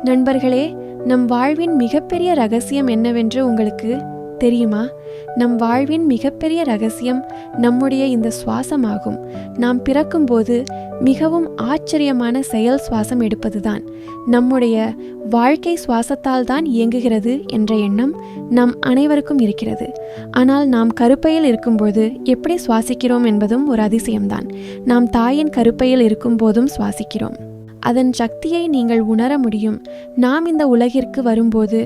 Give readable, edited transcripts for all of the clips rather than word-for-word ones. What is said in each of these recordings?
நண்பர்களே, நம் வாழ்வின் மிகப்பெரிய ரகசியம் என்னவென்று உங்களுக்கு தெரியுமா? நம் வாழ்வின் மிகப்பெரிய ரகசியம் நம்முடைய இந்த சுவாசமாகும். நாம் பிறக்கும்போது மிகவும் ஆச்சரியமான செயல் சுவாசம் எடுப்பதுதான். நம்முடைய வாழ்க்கை சுவாசத்தால் தான் இயங்குகிறது என்ற எண்ணம் நம் அனைவருக்கும் இருக்கிறது. ஆனால் நாம் கருப்பையில் இருக்கும்போது எப்படி சுவாசிக்கிறோம் என்பதும் ஒரு அதிசயம்தான். நாம் தாயின் கருப்பையில் இருக்கும்போதும் சுவாசிக்கிறோம். அதன் சக்தியை நீங்கள் உணர முடியும். நாம் இந்த உலகிற்கு வரும்போது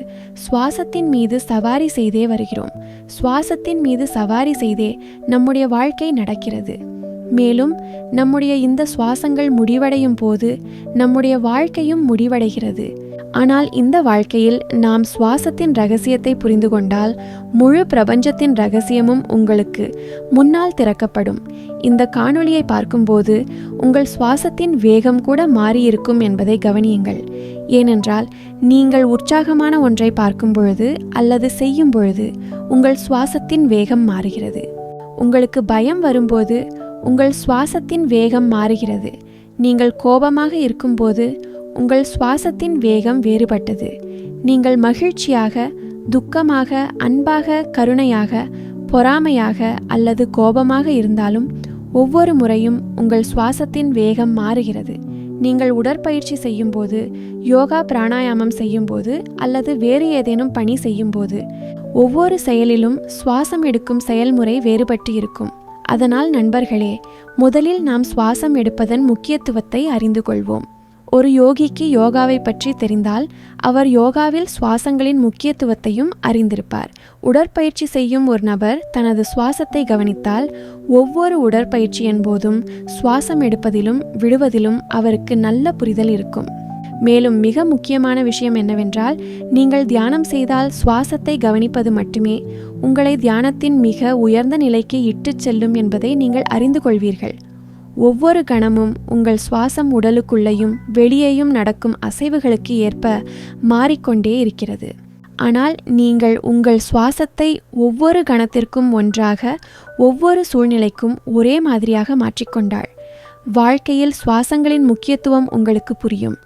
சுவாசத்தின் மீது சவாரி செய்தே வருகிறோம். சுவாசத்தின் மீது சவாரி செய்தே நம்முடைய வாழ்க்கை நடக்கிறது. மேலும் நம்முடைய இந்த சுவாசங்கள் முடிவடையும் போது நம்முடைய வாழ்க்கையும் முடிவடைகிறது. ஆனால் இந்த வாழ்க்கையில் நாம் சுவாசத்தின் ரகசியத்தை புரிந்து கொண்டால் முழு பிரபஞ்சத்தின் ரகசியமும் உங்களுக்கு முன்னால் திறக்கப்படும். இந்த காணொளியை பார்க்கும்போது உங்கள் சுவாசத்தின் வேகம் கூட மாறியிருக்கும் என்பதை கவனியுங்கள். ஏனென்றால் நீங்கள் உற்சாகமான ஒன்றை பார்க்கும் பொழுது அல்லது செய்யும் பொழுது உங்கள் சுவாசத்தின் வேகம் மாறுகிறது. உங்களுக்கு பயம் வரும்போது உங்கள் சுவாசத்தின் வேகம் மாறுகிறது. நீங்கள் கோபமாக இருக்கும்போது உங்கள் சுவாசத்தின் வேகம் வேறுபட்டது. நீங்கள் மகிழ்ச்சியாக, துக்கமாக, அன்பாக, கருணையாக, பொறாமையாக அல்லது கோபமாக இருந்தாலும் ஒவ்வொரு முறையும் உங்கள் சுவாசத்தின் வேகம் மாறுகிறது. நீங்கள் உடற்பயிற்சி செய்யும்போது, யோகா பிராணாயாமம் செய்யும்போது அல்லது வேறு ஏதேனும் பணி செய்யும்போது ஒவ்வொரு செயலிலும் சுவாசம் எடுக்கும் செயல்முறை வேறுபட்டு இருக்கும். அதனால் நண்பர்களே, முதலில் நாம் சுவாசம் எடுப்பதன் முக்கியத்துவத்தை அறிந்து கொள்வோம். ஒரு யோகிக்கு யோகாவை பற்றி தெரிந்தால் அவர் யோகாவில் சுவாசங்களின் முக்கியத்துவத்தையும் அறிந்திருப்பார். உடற்பயிற்சி செய்யும் ஒரு நபர் தனது சுவாசத்தை கவனித்தால் ஒவ்வொரு உடற்பயிற்சியின் போதும் சுவாசம் எடுப்பதிலும் விடுவதிலும் அவருக்கு நல்ல புரிதல் இருக்கும். மேலும் மிக முக்கியமான விஷயம் என்னவென்றால், நீங்கள் தியானம் செய்தால் சுவாசத்தை கவனிப்பது மட்டுமே உங்களை தியானத்தின் மிக உயர்ந்த நிலைக்கு இட்டுச் செல்லும் என்பதை நீங்கள் அறிந்து கொள்வீர்கள். ஒவ்வொரு கணமும் உங்கள் சுவாசம் உடலுக்குள்ளேயும் வெளியேயும் நடக்கும் அசைவுகளுக்கு ஏற்ப மாறிக்கொண்டே இருக்கிறது. ஆனால் நீங்கள் உங்கள் சுவாசத்தை ஒவ்வொரு கணத்திற்கும் ஒன்றாக, ஒவ்வொரு சூழ்நிலைக்கும் ஒரே மாதிரியாக மாற்றிக்கொண்டால் வாழ்க்கையில் சுவாசங்களின் முக்கியத்துவம் உங்களுக்கு புரியும்.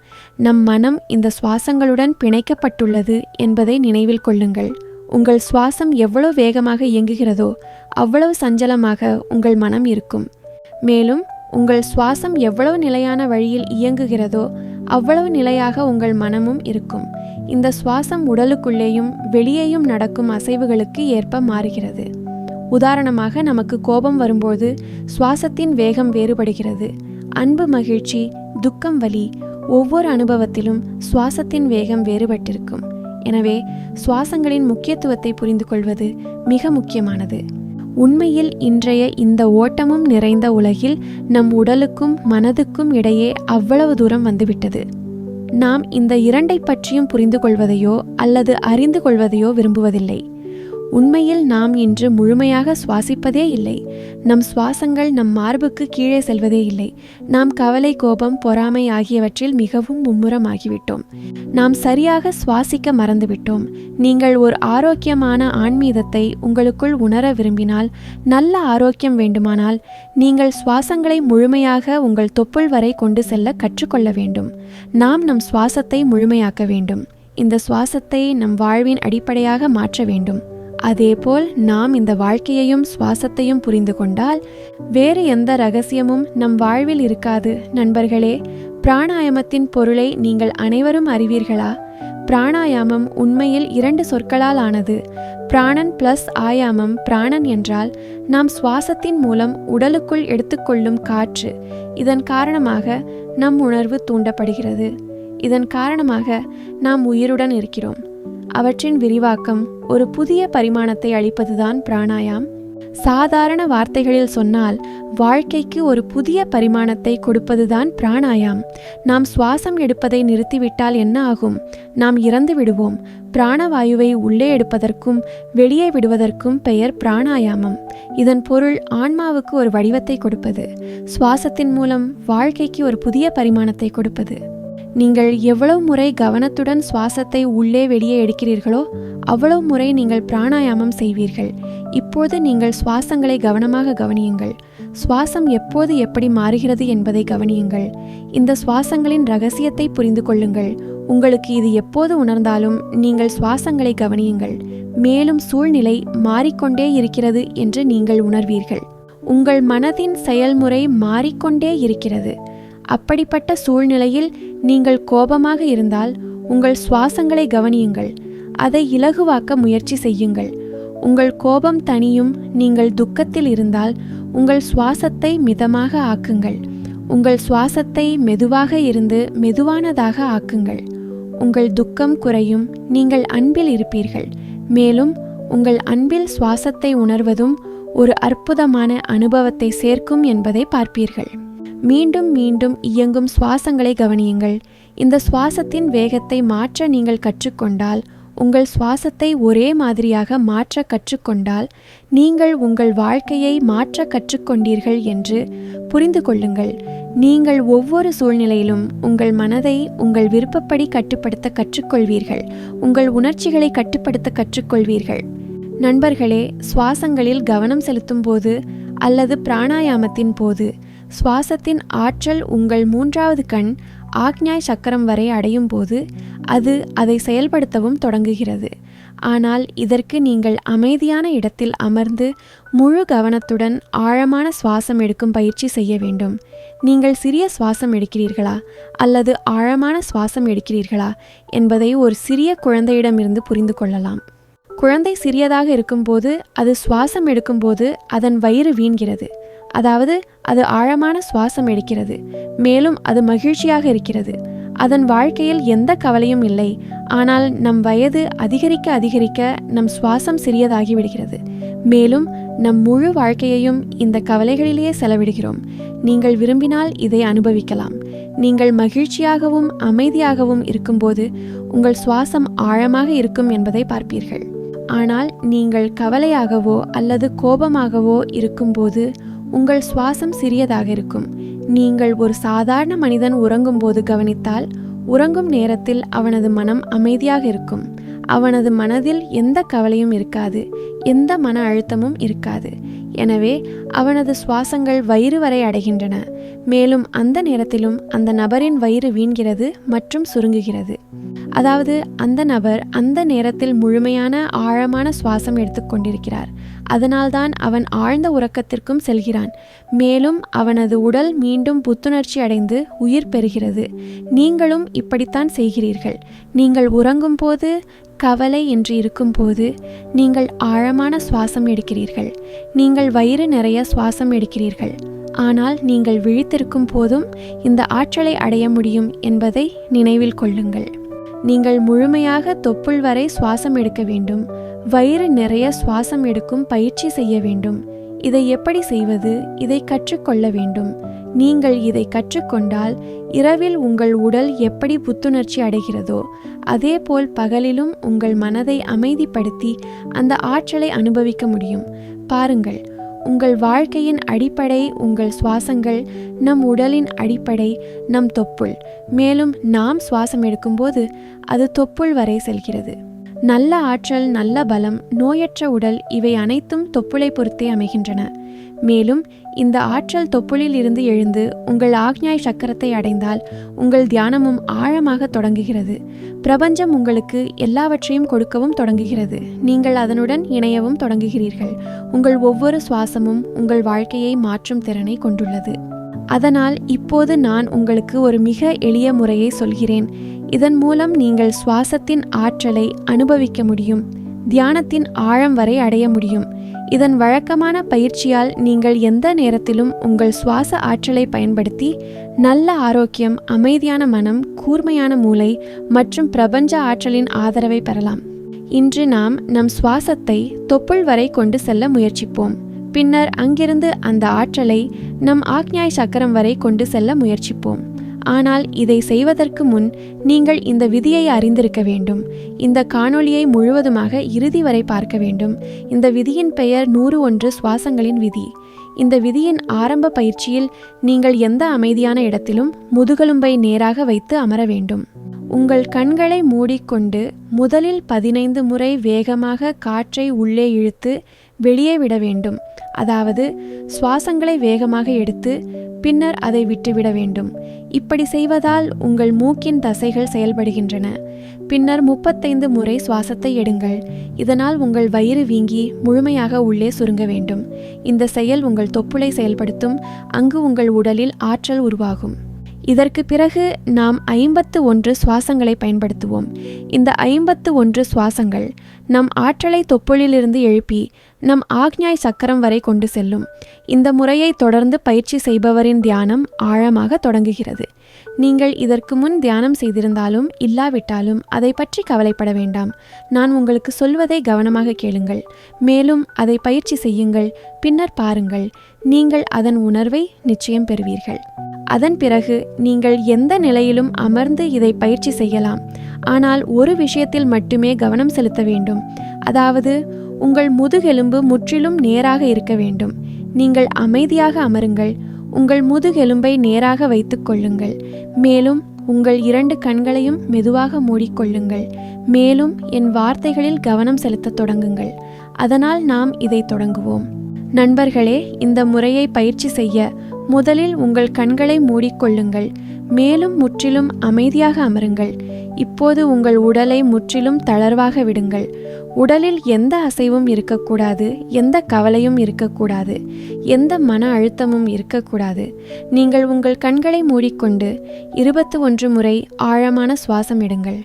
நம் மனம் இந்த சுவாசங்களுடன் பிணைக்கப்பட்டுள்ளது என்பதை நினைவில் கொள்ளுங்கள். உங்கள் சுவாசம் எவ்வளவு வேகமாக இயங்குகிறதோ அவ்வளவு சஞ்சலமாக உங்கள் மனம் இருக்கும். மேலும் உங்கள் சுவாசம் எவ்வளவு நிலையான வழியில் இயங்குகிறதோ அவ்வளவு நிலையாக உங்கள் மனமும் இருக்கும். இந்த சுவாசம் உடலுக்குள்ளேயும் வெளியேயும் நடக்கும் அசைவுகளுக்கு ஏற்ப மாறுகிறது. உதாரணமாக, நமக்கு கோபம் வரும்போது சுவாசத்தின் வேகம் வேறுபடுகிறது. அன்பு, மகிழ்ச்சி, துக்கம், வலி, ஒவ்வொரு அனுபவத்திலும் சுவாசத்தின் வேகம் வேறுபட்டிருக்கும். எனவே சுவாசங்களின் முக்கியத்துவத்தை புரிந்து கொள்வது மிக முக்கியமானது. உண்மையில் இன்றைய இந்த ஓட்டமும் நிறைந்த உலகில் நம் உடலுக்கும் மனதுக்கும் இடையே அவ்வளவு தூரம் வந்துவிட்டது. நாம் இந்த இரண்டை பற்றியும் புரிந்து கொள்வதையோ அல்லது அறிந்து கொள்வதையோ விரும்புவதில்லை. உண்மையில் நாம் இன்று முழுமையாக சுவாசிப்பதே இல்லை. நம் சுவாசங்கள் நம் மார்புக்கு கீழே செல்வதே இல்லை. நாம் கவலை, கோபம், பொறாமை ஆகியவற்றில் மிகவும் மும்முரமாகிவிட்டோம். நாம் சரியாக சுவாசிக்க மறந்துவிட்டோம். நீங்கள் ஒரு ஆரோக்கியமான ஆன்மீகத்தை உங்களுக்குள் உணர விரும்பினால், நல்ல ஆரோக்கியம் வேண்டுமானால், நீங்கள் சுவாசங்களை முழுமையாக உங்கள் தொப்புள் வரை கொண்டு செல்ல கற்றுக்கொள்ள வேண்டும். நாம் நம் சுவாசத்தை முழுமையாக்க வேண்டும். இந்த சுவாசத்தை நம் வாழ்வின் அடிப்படையாக மாற்ற வேண்டும். அதேபோல் நாம் இந்த வாழ்க்கையையும் சுவாசத்தையும் புரிந்து கொண்டால் வேறு எந்த ரகசியமும் நம் வாழ்வில் இருக்காது. நண்பர்களே, பிராணாயாமத்தின் பொருளை நீங்கள் அனைவரும் அறிவீர்களா? பிராணாயாமம் உண்மையில் 2 சொற்களால் ஆனது. பிராணன் பிளஸ் ஆயாமம். பிராணன் என்றால் நாம் சுவாசத்தின் மூலம் உடலுக்குள் எடுத்துக்கொள்ளும் காற்று. இதன் காரணமாக நம் உணர்வு தூண்டப்படுகிறது. இதன் காரணமாக நாம் உயிருடன் இருக்கிறோம். அவற்றின் விரிவாக்கம் ஒரு புதிய பரிமாணத்தை அளிப்பதுதான் பிராணாயாம். சாதாரண வார்த்தைகளில் சொன்னால் வாழ்க்கைக்கு ஒரு புதிய பரிமாணத்தை கொடுப்பதுதான் பிராணாயாம். நாம் சுவாசம் எடுப்பதை நிறுத்திவிட்டால் என்ன ஆகும்? நாம் இறந்து விடுவோம். பிராணவாயுவை உள்ளே எடுப்பதற்கும் வெளியே விடுவதற்கும் பெயர் பிராணாயாமம். இதன் பொருள் ஆன்மாவுக்கு ஒரு வடிவத்தை கொடுப்பது, சுவாசத்தின் மூலம் வாழ்க்கைக்கு ஒரு புதிய பரிமாணத்தை கொடுப்பது. நீங்கள் எவ்வளவு முறை கவனத்துடன் சுவாசத்தை உள்ளே வெளியே எடுக்கிறீர்களோ அவ்வளவு முறை நீங்கள் பிராணாயாமம் செய்வீர்கள். இப்போது நீங்கள் சுவாசங்களை கவனமாக கவனியுங்கள். சுவாசம் எப்போது எப்படி மாறுகிறது என்பதை கவனியுங்கள். இந்த சுவாசங்களின் ரகசியத்தை புரிந்து கொள்ளுங்கள். உங்களுக்கு இது எப்போது உணர்ந்தாலும் நீங்கள் சுவாசங்களை கவனியுங்கள். மேலும் சூழ்நிலை மாறிக்கொண்டே இருக்கிறது என்று நீங்கள் உணர்வீர்கள். உங்கள் மனதின் செயல்முறை மாறிக்கொண்டே இருக்கிறது. அப்படிப்பட்ட சூழ்நிலையில் நீங்கள் கோபமாக இருந்தால் உங்கள் சுவாசங்களை கவனியுங்கள். அதை இலகுவாக்க முயற்சி செய்யுங்கள். உங்கள் கோபம் தனியும் நீங்கள் துக்கத்தில் இருந்தால் உங்கள் சுவாசத்தை மிதமாக ஆக்குங்கள். உங்கள் சுவாசத்தை மெதுவாக இருந்து மெதுவானதாக ஆக்குங்கள். உங்கள் துக்கம் குறையும். நீங்கள் அன்பில் இருப்பீர்கள். மேலும் உங்கள் அன்பில் சுவாசத்தை உணர்வதும் ஒரு அற்புதமான அனுபவத்தை சேர்க்கும் என்பதை பார்ப்பீர்கள். மீண்டும் மீண்டும் இயங்கும் சுவாசங்களை கவனியுங்கள். இந்த சுவாசத்தின் வேகத்தை மாற்ற நீங்கள் கற்றுக்கொண்டால், உங்கள் சுவாசத்தை ஒரே மாதிரியாக மாற்ற கற்றுக்கொண்டால், நீங்கள் உங்கள் வாழ்க்கையை மாற்ற கற்றுக்கொண்டீர்கள் என்று புரிந்து கொள்ளுங்கள். நீங்கள் ஒவ்வொரு சூழ்நிலையிலும் உங்கள் மனதை உங்கள் விருப்பப்படி கட்டுப்படுத்த கற்றுக்கொள்வீர்கள். உங்கள் உணர்ச்சிகளை கட்டுப்படுத்த கற்றுக்கொள்வீர்கள். நண்பர்களே, சுவாசங்களில் கவனம் செலுத்தும் போது அல்லது பிராணாயாமத்தின் போது சுவாசத்தின் ஆற்றல் உங்கள் மூன்றாவது கண் ஆக்ஞாய் சக்கரம் வரை அடையும் போது அது அதை செயல்படுத்தவும் தொடங்குகிறது. ஆனால் இதற்கு நீங்கள் அமைதியான இடத்தில் அமர்ந்து முழு கவனத்துடன் ஆழமான சுவாசம் எடுக்கும் பயிற்சி செய்ய வேண்டும். நீங்கள் சிறிய சுவாசம் எடுக்கிறீர்களா அல்லது ஆழமான சுவாசம் எடுக்கிறீர்களா என்பதை ஒரு சிறிய குழந்தையிடமிருந்து புரிந்து கொள்ளலாம். குழந்தை சிறியதாக இருக்கும்போது அது சுவாசம் எடுக்கும்போது அதன் வயிறு வீண்கிறது. அதாவது அது ஆழமான சுவாசம் எடுக்கிறது. மேலும் அது மகிழ்ச்சியாக இருக்கிறது. அதன் வாழ்க்கையில் எந்த கவலையும் இல்லை. ஆனால் நம் வயது அதிகரிக்க அதிகரிக்க நம் சுவாசம் சிறியதாகி விடுகிறது. மேலும் நம் முழு வாழ்க்கையையும் இந்த கவலைகளிலேயே செலவிடுகிறோம். நீங்கள் விரும்பினால் இதை அனுபவிக்கலாம். நீங்கள் மகிழ்ச்சியாகவும் அமைதியாகவும் இருக்கும்போது உங்கள் சுவாசம் ஆழமாக இருக்கும் என்பதை பார்ப்பீர்கள். ஆனால் நீங்கள் கவலையாகவோ அல்லது கோபமாகவோ இருக்கும்போது உங்கள் சுவாசம் சிறியதாக இருக்கும். நீங்கள் ஒரு சாதாரண மனிதன் உறங்கும்போது கவனித்தால், உறங்கும் நேரத்தில் அவனது மனம் அமைதியாக இருக்கும். அவனது மனதில் எந்த கவலையும் இருக்காது, எந்த மன அழுத்தமும் இருக்காது. எனவே அவனது சுவாசங்கள் வயிறு வரை அடைகின்றன. மேலும் அந்த நேரத்திலும் அந்த நபரின் வயிறு வீண்கிறது மற்றும் சுருங்குகிறது. அதாவது அந்த நபர் அந்த நேரத்தில் முழுமையான ஆழமான சுவாசம் எடுத்துக்கொண்டிருக்கிறார். அதனால்தான் அவன் ஆழ்ந்த உறக்கத்திற்கும் செல்கிறான். மேலும் அவனது உடல் மீண்டும் புத்துணர்ச்சி அடைந்து உயிர் பெறுகிறது. நீங்களும் இப்படித்தான் செய்கிறீர்கள். நீங்கள் உறங்கும் போது, கவலை என்று இருக்கும்போது நீங்கள் ஆழமான சுவாசம் எடுக்கிறீர்கள். நீங்கள் வயிறு நிறைய சுவாசம் எடுக்கிறீர்கள். ஆனால் நீங்கள் விழித்திருக்கும் போதும் இந்த ஆற்றலை அடைய முடியும் என்பதை நினைவில் கொள்ளுங்கள். நீங்கள் முழுமையாக தொப்புள் வரை சுவாசம் எடுக்க வேண்டும். வயிறு நிறைய சுவாசம் எடுக்கும் பயிற்சி செய்ய வேண்டும். இதை எப்படி செய்வது? இதை கற்றுக்கொள்ள வேண்டும். நீங்கள் இதை கற்றுக்கொண்டால் இரவில் உங்கள் உடல் எப்படி புத்துணர்ச்சி அடைகிறதோ அதேபோல் பகலிலும் உங்கள் மனதை அமைதிப்படுத்தி அந்த ஆற்றலை அனுபவிக்க முடியும். பாருங்கள், உங்கள் வாழ்க்கையின் அடிப்படை உங்கள் சுவாசங்கள், நம் உடலின் அடிப்படை நம் தொப்புள். மேலும் நாம் சுவாசம் எடுக்கும்போது அது தொப்புள் வரை செல்கிறது. நல்ல ஆற்றல், நல்ல பலம், நோயற்ற உடல் இவை அனைத்தும் தொப்புளை பொறுத்தே அமைகின்றன. மேலும் இந்த ஆற்றல் தொப்புளில் இருந்து எழுந்து உங்கள் ஆக்ஞாய் சக்கரத்தை அடைந்தால் உங்கள் தியானமும் ஆழமாக தொடங்குகிறது. பிரபஞ்சம் உங்களுக்கு எல்லாவற்றையும் கொடுக்கவும் தொடங்குகிறது. நீங்கள் அதனுடன் இணையவும் தொடங்குகிறீர்கள். உங்கள் ஒவ்வொரு சுவாசமும் உங்கள் வாழ்க்கையை மாற்றும் திறனை கொண்டுள்ளது. அதனால் இப்போது நான் உங்களுக்கு ஒரு மிக எளிய முறையை சொல்கிறேன். இதன் மூலம் நீங்கள் சுவாசத்தின் ஆற்றலை அனுபவிக்க முடியும். தியானத்தின் ஆழம் வரை அடைய முடியும். இதன் வழக்கமான பயிற்சியால் நீங்கள் எந்த நேரத்திலும் உங்கள் சுவாச ஆற்றலை பயன்படுத்தி நல்ல ஆரோக்கியம், அமைதியான மனம், கூர்மையான மூளை மற்றும் பிரபஞ்ச ஆற்றலின் ஆதரவை பெறலாம். இன்று நாம் நம் சுவாசத்தை தொப்புள் வரை கொண்டு செல்ல முயற்சிப்போம். பின்னர் அங்கிருந்து அந்த ஆற்றலை நம் ஆக்ஞாய் சக்கரம் வரை கொண்டு செல்ல முயற்சிப்போம். ஆனால் இதை செய்வதற்கு முன் நீங்கள் இந்த விதியை அறிந்திருக்க வேண்டும். இந்த காணொளியை முழுவதுமாக இறுதி வரை பார்க்க வேண்டும். இந்த விதியின் பெயர் 101 சுவாசங்களின் விதி. இந்த விதியின் ஆரம்ப பயிற்சியில் நீங்கள் எந்த அமைதியான இடத்திலும் முதுகெலும்பை நேராக வைத்து அமர வேண்டும். உங்கள் கண்களை மூடிக்கொண்டு முதலில் 15 முறை வேகமாக காற்றை உள்ளே இழுத்து வெளியே விட வேண்டும். அதாவது சுவாசங்களை வேகமாக எடுத்து பின்னர் அதை விட்டுவிட வேண்டும். இப்படி செய்வதால் உங்கள் மூக்கின் தசைகள் செயல்படுகின்றன. பின்னர் 35 முறை சுவாசத்தை எடுங்கள். இதனால் உங்கள் வயிறு வீங்கி முழுமையாக உள்ளே சுருங்க வேண்டும். இந்த செயல் உங்கள் தொப்புளை செயல்படுத்தும். அங்கு உங்கள் உடலில் ஆற்றல் உருவாகும். இதற்கு பிறகு நாம் 51 சுவாசங்களை பயன்படுத்துவோம். இந்த 51 சுவாசங்கள் நம் ஆற்றலை தொப்புளிலிருந்து எழுப்பி நம் ஆக்ஞாய் சக்கரம் வரை கொண்டு செல்லும். இந்த முறையை தொடர்ந்து பயிற்சி செய்பவரின் தியானம் ஆழமாக தொடங்குகிறது. நீங்கள் இதற்கு முன் தியானம் செய்திருந்தாலும் இல்லாவிட்டாலும் அதை பற்றி கவலைப்பட வேண்டாம். நான் உங்களுக்கு சொல்வதை கவனமாக கேளுங்கள். மேலும் அதை பயிற்சி செய்யுங்கள். பின்னர் பாருங்கள், நீங்கள் அதன் உணர்வை நிச்சயம் பெறுவீர்கள். அதன் பிறகு நீங்கள் எந்த நிலையிலும் அமர்ந்து இதை பயிற்சி செய்யலாம். ஆனால் ஒரு விஷயத்தில் மட்டுமே கவனம் செலுத்த வேண்டும். அதாவது உங்கள் முதுகெலும்பு முற்றிலும் நேராக இருக்க வேண்டும். நீங்கள் அமைதியாக அமருங்கள். உங்கள் முதுகெலும்பை நேராக வைத்துக் கொள்ளுங்கள். மேலும் உங்கள் 2 கண்களையும் மெதுவாக மூடிக்கொள்ளுங்கள். மேலும் என் வார்த்தைகளில் கவனம் செலுத்தத் தொடங்குங்கள். அதனால் நாம் இதை தொடங்குவோம். நண்பர்களே, இந்த முறையை பயிற்சி செய்ய முதலில் உங்கள் கண்களை மூடிக்கொள்ளுங்கள். மேலும் முற்றிலும் அமைதியாக அமருங்கள். இப்போது உங்கள் உடலை முற்றிலும் தளர்வாக விடுங்கள். உடலில் எந்த அசைவும் இருக்கக்கூடாது, எந்த கவலையும் இருக்கக்கூடாது, எந்த மன அழுத்தமும் இருக்கக்கூடாது. நீங்கள் உங்கள் கண்களை மூடிக்கொண்டு 21 முறை ஆழமான சுவாசம் எடுங்கள்.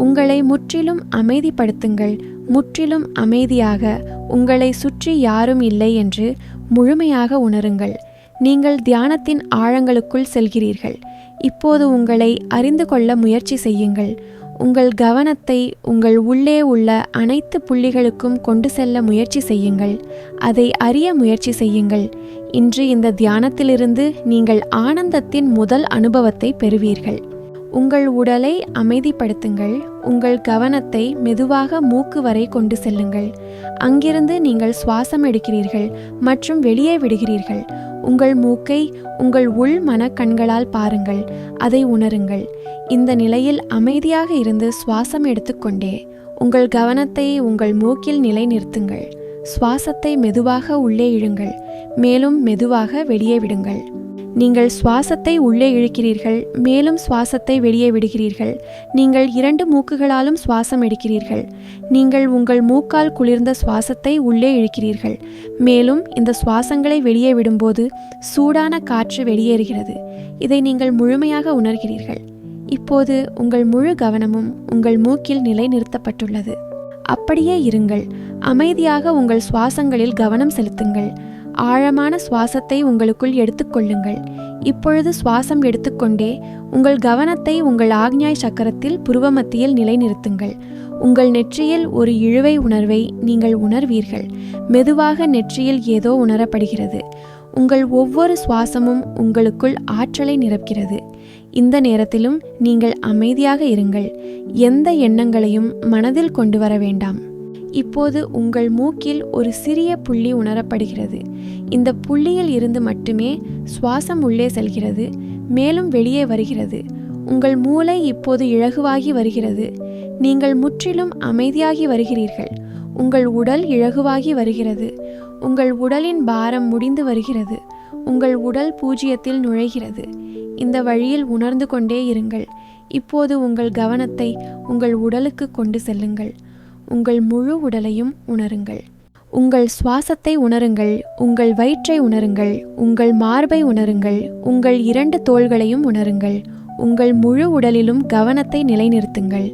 உங்களை முற்றிலும் அமைதிப்படுத்துங்கள். முற்றிலும் அமைதியாக, உங்களை சுற்றி யாரும் இல்லை என்று முழுமையாக உணருங்கள். நீங்கள் தியானத்தின் ஆழங்களுக்குள் செல்கிறீர்கள். இப்போது உங்களை அறிந்து கொள்ள முயற்சி செய்யுங்கள். உங்கள் கவனத்தை உங்கள் உள்ளே உள்ள அனைத்து புள்ளிகளுக்கும் கொண்டு செல்ல முயற்சி செய்யுங்கள். அதை அறிய முயற்சி செய்யுங்கள். இன்று இந்த தியானத்திலிருந்து நீங்கள் ஆனந்தத்தின் முதல் அனுபவத்தை பெறுவீர்கள். உங்கள் உடலை அமைதிப்படுத்துங்கள். உங்கள் கவனத்தை மெதுவாக மூக்கு வரை கொண்டு செல்லுங்கள். அங்கிருந்து நீங்கள் சுவாசம் எடுக்கிறீர்கள் மற்றும் வெளியே விடுகிறீர்கள். உங்கள் மூக்கை உங்கள் உள் மனக்கண்களால் பாருங்கள். அதை உணருங்கள். இந்த நிலையில் அமைதியாக இருந்து சுவாசம் எடுத்துக்கொண்டே உங்கள் கவனத்தை உங்கள் மூக்கில் நிலைநிறுத்துங்கள். சுவாசத்தை மெதுவாக உள்ளே இழுங்கள். மேலும் மெதுவாக வெளியே விடுங்கள். நீங்கள் சுவாசத்தை உள்ளே இழுக்கிறீர்கள். மேலும் சுவாசத்தை வெளியே விடுகிறீர்கள். நீங்கள் 2 மூக்குகளாலும் சுவாசம் எடுக்கிறீர்கள். நீங்கள் உங்கள் மூக்கால் குளிர்ந்த சுவாசத்தை உள்ளே இழுக்கிறீர்கள். மேலும் இந்த சுவாசங்களை வெளியே விடும்போது சூடான காற்று வெளியேறுகிறது. இதை நீங்கள் முழுமையாக உணர்கிறீர்கள். இப்போது உங்கள் முழு கவனமும் உங்கள் மூக்கில் நிலைநிறுத்தப்பட்டுள்ளது. அப்படியே இருங்கள். அமைதியாக உங்கள் சுவாசங்களில் கவனம் செலுத்துங்கள். ஆழமான சுவாசத்தை உங்களுக்குள் எடுத்துக்கொள்ளுங்கள். இப்பொழுது சுவாசம் எடுத்துக்கொண்டே உங்கள் கவனத்தை உங்கள் ஆக்ஞாய் சக்கரத்தில் புருவ மத்தியில் நிலைநிறுத்துங்கள். உங்கள் நெற்றியில் ஒரு இழுவை உணர்வை நீங்கள் உணர்வீர்கள். மெதுவாக நெற்றியில் ஏதோ உணரப்படுகிறது. உங்கள் ஒவ்வொரு சுவாசமும் உங்களுக்குள் ஆற்றலை நிரப்புகிறது. இந்த நேரத்திலும் நீங்கள் அமைதியாக இருங்கள். எந்த எண்ணங்களையும் மனதில் கொண்டு வர வேண்டாம். இப்போது உங்கள் மூக்கில் ஒரு சிறிய புள்ளி உணரப்படுகிறது. இந்த புள்ளியில் இருந்து மட்டுமே சுவாசம் உள்ளே செல்கிறது. மேலும் வெளியே வருகிறது. உங்கள் மூளை இப்போது இலகுவாகி வருகிறது. நீங்கள் முற்றிலும் அமைதியாகி வருகிறீர்கள். உங்கள் உடல் இலகுவாகி வருகிறது. உங்கள் உடலின் பாரம் முடிந்து வருகிறது. உங்கள் உடல் பூஜ்ஜியத்தில் நுழைகிறது. இந்த வழியில் உணர்ந்து கொண்டே இருங்கள். இப்போது உங்கள் கவனத்தை உங்கள் உடலுக்கு கொண்டு செல்லுங்கள். உங்கள் முழு உடலையும் உணருங்கள். உங்கள் சுவாசத்தை உணருங்கள். உங்கள் வயிற்றை உணருங்கள். உங்கள் மார்பை உணருங்கள். உங்கள் 2 தோள்களையும் உணருங்கள். உங்கள் முழு உடலிலும் கவனத்தை நிலைநிறுத்துங்கள்.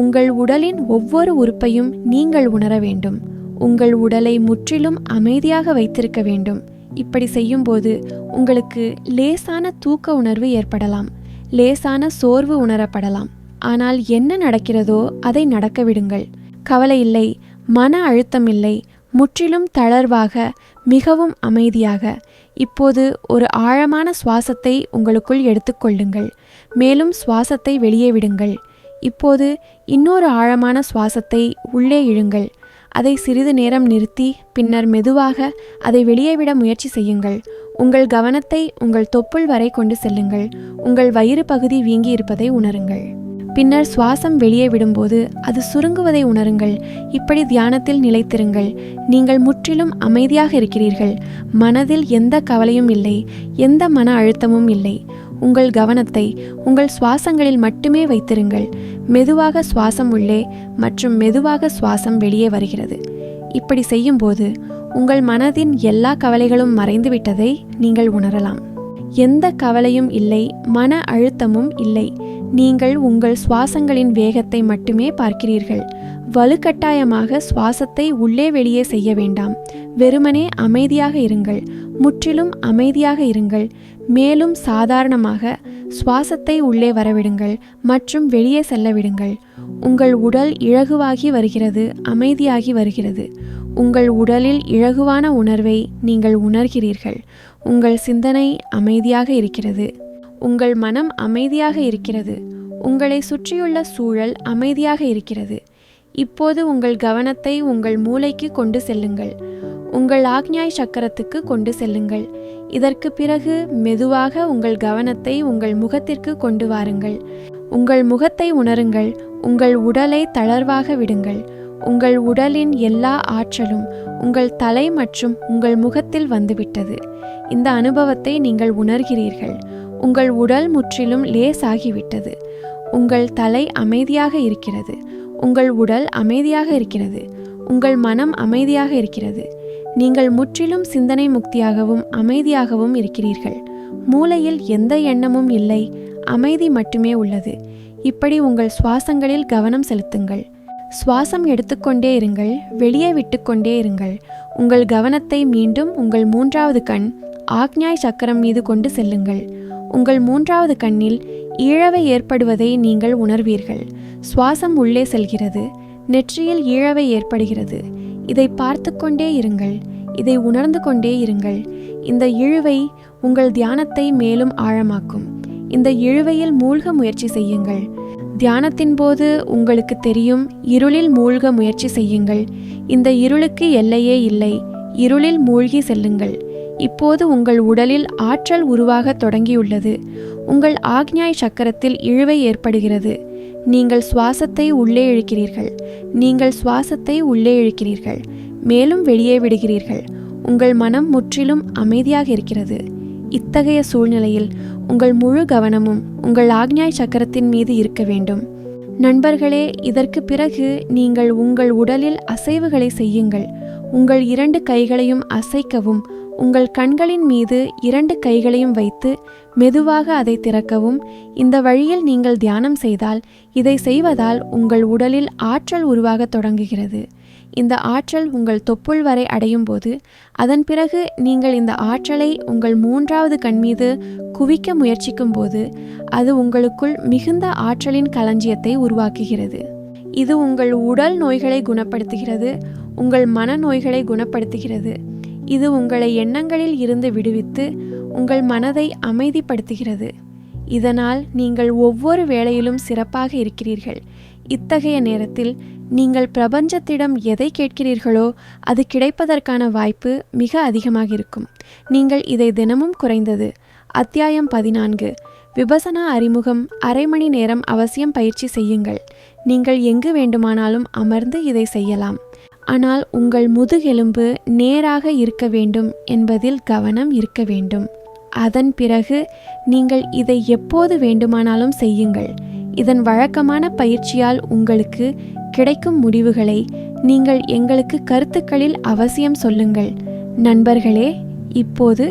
உங்கள் உடலின் ஒவ்வொரு உறுப்பையும் நீங்கள் உணர வேண்டும். உங்கள் உடலை முற்றிலும் அமைதியாக வைத்திருக்க வேண்டும். இப்படி செய்யும்போது உங்களுக்கு லேசான தூக்க உணர்வு ஏற்படலாம். லேசான சோர்வு உணரப்படலாம். ஆனால் என்ன நடக்கிறதோ அதை நடக்க விடுங்கள். கவலை இல்லை, மன அழுத்தம் இல்லை. முற்றிலும் தளர்வாக, மிகவும் அமைதியாக. இப்போது ஒரு ஆழமான சுவாசத்தை உங்களுக்குள் எடுத்துக்கொள்ளுங்கள். மேலும் சுவாசத்தை வெளியே விடுங்கள். இப்போது இன்னொரு ஆழமான சுவாசத்தை உள்ளே இழுங்கள். அதை சிறிது நேரம் நிறுத்தி பின்னர் மெதுவாக அதை வெளியே விட முயற்சி செய்யுங்கள். உங்கள் கவனத்தை உங்கள் தொப்புள் வரை கொண்டு செல்லுங்கள். உங்கள் வயிறு பகுதி வீங்கி இருப்பதை உணருங்கள். பின்னர் சுவாசம் வெளியே விடும்போது அது சுருங்குவதை உணருங்கள். இப்படி தியானத்தில் நிலைத்திருங்கள். நீங்கள் முற்றிலும் அமைதியாக இருக்கிறீர்கள். மனதில் எந்த கவலையும் இல்லை. எந்த மன அழுத்தமும் இல்லை. உங்கள் கவனத்தை உங்கள் சுவாசங்களில் மட்டுமே வைத்திருங்கள். மெதுவாக சுவாசம் உள்ளே மற்றும் மெதுவாக சுவாசம் வெளியே வருகிறது. இப்படி செய்யும்போது உங்கள் மனதின் எல்லா கவலைகளும் மறைந்துவிட்டதை நீங்கள் உணரலாம். எந்த கவலையும் இல்லை, மன அழுத்தமும் இல்லை. நீங்கள் உங்கள் சுவாசங்களின் வேகத்தை மட்டுமே பார்க்கிறீர்கள். வலுக்கட்டாயமாக சுவாசத்தை உள்ளே வெளியே செய்ய வேண்டாம். வெறுமனே அமைதியாக இருங்கள். முற்றிலும் அமைதியாக இருங்கள். மேலும் சாதாரணமாக சுவாசத்தை உள்ளே வரவிடுங்கள் மற்றும் வெளியே செல்ல விடுங்கள். உங்கள் உடல் இலகுவாகி வருகிறது, அமைதியாகி வருகிறது. உங்கள் உடலில் இலகுவான உணர்வை நீங்கள் உணர்கிறீர்கள். உங்கள் சிந்தனை அமைதியாக இருக்கிறது. உங்கள் மனம் அமைதியாக இருக்கிறது. உங்களை சுற்றியுள்ள சூழல் அமைதியாக இருக்கிறது. இப்போது உங்கள் கவனத்தை உங்கள் மூளைக்கு கொண்டு செல்லுங்கள். உங்கள் ஆக்ஞாய் சக்கரத்துக்கு கொண்டு செல்லுங்கள். இதற்கு பிறகு மெதுவாக உங்கள் கவனத்தை உங்கள் முகத்திற்கு கொண்டு வாருங்கள். உங்கள் முகத்தை உணருங்கள். உங்கள் உடலை தளர்வாக விடுங்கள். உங்கள் உடலின் எல்லா ஆற்றலும் உங்கள் தலை மற்றும் உங்கள் முகத்தில் வந்துவிட்டது. இந்த அனுபவத்தை நீங்கள் உணர்கிறீர்கள். உங்கள் உடல் முற்றிலும் லேசாகிவிட்டது. உங்கள் தலை அமைதியாக இருக்கிறது. உங்கள் உடல் அமைதியாக இருக்கிறது. உங்கள் மனம் அமைதியாக இருக்கிறது. நீங்கள் முற்றிலும் சிந்தனை முக்தியாகவும் அமைதியாகவும் இருக்கிறீர்கள். மூளையில் எந்த எண்ணமும் இல்லை, அமைதி மட்டுமே உள்ளது. இப்படி உங்கள் சுவாசங்களில் கவனம் செலுத்துங்கள். சுவாசம் எடுத்துக்கொண்டே இருங்கள், வெளியே விட்டுக்கொண்டே இருங்கள். உங்கள் கவனத்தை மீண்டும் உங்கள் மூன்றாவது கண் ஆக்ஞாய் சக்கரம் மீது கொண்டு செல்லுங்கள். உங்கள் மூன்றாவது கண்ணில் ஈழவை ஏற்படுவதை நீங்கள் உணர்வீர்கள். சுவாசம் உள்ளே செல்கிறது. நெற்றியில் ஈழவை ஏற்படுகிறது. இதை பார்த்து கொண்டே இருங்கள். இதை உணர்ந்து கொண்டே இருங்கள். இந்த இழுவை உங்கள் தியானத்தை மேலும் ஆழமாக்கும். இந்த இழுவையில் மூழ்க முயற்சி செய்யுங்கள். தியானத்தின் போது உங்களுக்கு தெரியும், இருளில் மூழ்க முயற்சி செய்யுங்கள். இந்த இருளுக்கு எல்லையே இல்லை. இருளில் மூழ்கி செல்லுங்கள். இப்போது உங்கள் உடலில் ஆற்றல் உருவாக தொடங்கியுள்ளது. உங்கள் ஆக்ஞாய் சக்கரத்தில் இழுவை ஏற்படுகிறது. நீங்கள் சுவாசத்தை உள்ளே இழுக்கிறீர்கள். நீங்கள் சுவாசத்தை உள்ளே இழுக்கிறீர்கள். மேலும் வெளியே விடுகிறீர்கள். உங்கள் மனம் முற்றிலும் அமைதியாக இருக்கிறது. இத்தகைய சூழ்நிலையில் உங்கள் முழு கவனமும் உங்கள் ஆக்ஞாய் சக்கரத்தின் மீது இருக்க வேண்டும். நண்பர்களே, இதற்கு பிறகு நீங்கள் உங்கள் உடலில் அசைவுகளை செய்யுங்கள். உங்கள் 2 கைகளையும் அசைக்கவும், உங்கள் கண்களின் மீது 2 கைகளையும் வைத்து மெதுவாக அதை திறக்கவும். இந்த வழியில் நீங்கள் தியானம் செய்தால், இதை செய்வதால் உங்கள் உடலில் ஆற்றல் உருவாக தொடங்குகிறது. இந்த ஆற்றல் உங்கள் தொப்புள் வரை அடையும் போது, அதன் பிறகு நீங்கள் இந்த ஆற்றலை உங்கள் 3வது கண் மீது குவிக்க முயற்சிக்கும் போது, அது உங்களுக்குள் மிகுந்த ஆற்றலின் களஞ்சியத்தை உருவாக்குகிறது. இது உங்கள் உடல் நோய்களை குணப்படுத்துகிறது. உங்கள் மன நோய்களை குணப்படுத்துகிறது. இது உங்களை எண்ணங்களில் இருந்து விடுவித்து உங்கள் மனதை அமைதிப்படுத்துகிறது. இதனால் நீங்கள் ஒவ்வொரு வேளையிலும் சிறப்பாக இருக்கிறீர்கள். இத்தகைய நேரத்தில் நீங்கள் பிரபஞ்சத்திடம் எதை கேட்கிறீர்களோ அது கிடைப்பதற்கான வாய்ப்பு மிக அதிகமாக இருக்கும். நீங்கள் இதை தினமும் குறைந்தது அத்தியாயம் 14 விபசனா அறிமுகம் 1/2 மணி நேரம் அவசியம் பயிற்சி செய்யுங்கள். நீங்கள் எங்கு வேண்டுமானாலும் அமர்ந்து இதை செய்யலாம். ஆனால் உங்கள் முதுகெலும்பு நேராக இருக்க வேண்டும் என்பதில் கவனம் இருக்க வேண்டும். அதன் பிறகு நீங்கள் இதை எப்போது வேண்டுமானாலும் செய்யுங்கள். இதன் வழக்கமான பயிற்சியால் உங்களுக்கு கிடைக்கும் முடிவுகளை நீங்கள் எங்களுக்கு கருத்துக்களில் அவசியம் சொல்லுங்கள். நண்பர்களே, இப்போது